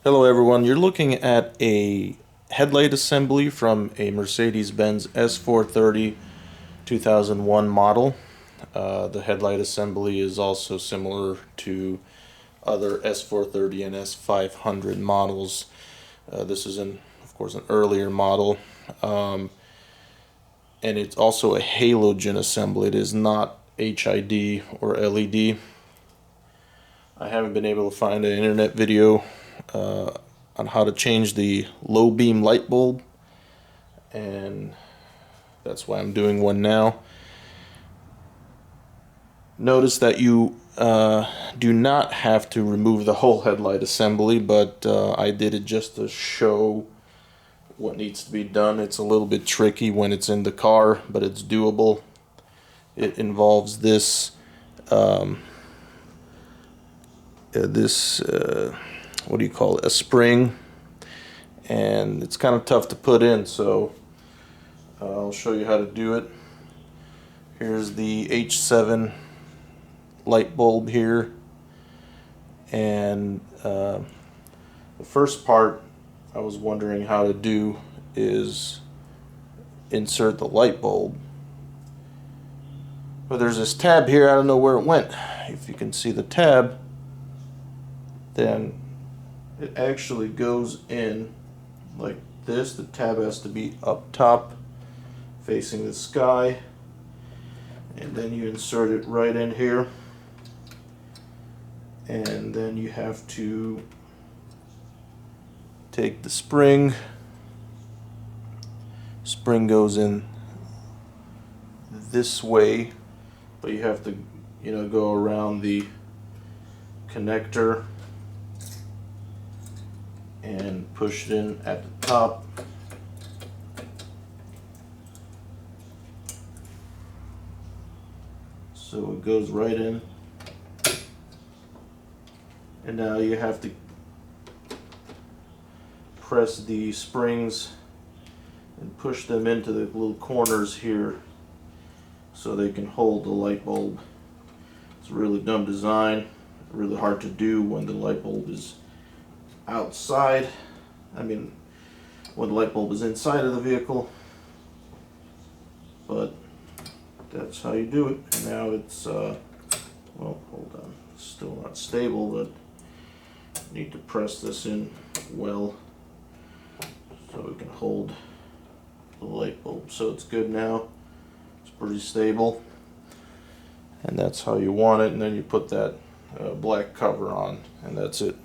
Hello everyone, you're looking at a headlight assembly from a Mercedes-Benz S430 2001 model. The headlight assembly is also similar to other S430 and S500 models. This is, of course, an earlier model, and it's also a halogen assembly. It is not HID or LED. I haven't been able to find an internet video on how to change the low beam light bulb, and that's why I'm doing one now. Notice that you do not have to remove the whole headlight assembly, but I did it just to show what needs to be done. It's a little bit tricky when it's in the car, but it's doable. It involves this what do you call it, a spring, and it's kind of tough to put in, so I'll show you how to do it. Here's the H7 light bulb here, and the first part I was wondering how to do is insert the light bulb, but there's this tab here. I don't know where it went. If you can see the tab, then it actually goes in like this. The tab has to be up top facing the sky, and then you insert it right in here, and then you have to take the spring goes in this way, but you have to go around the connector and push it in at the top. So it goes right in, and now you have to press the springs and push them into the little corners here so they can hold the light bulb. It's a really dumb design, really hard to do when the light bulb is outside. I mean, when the light bulb is inside of the vehicle, but that's how you do it. And now it's well, hold on, it's still not stable, but I need to press this in well so it can hold the light bulb. So it's good now, it's pretty stable, and that's how you want it. And then you put that black cover on, and that's it.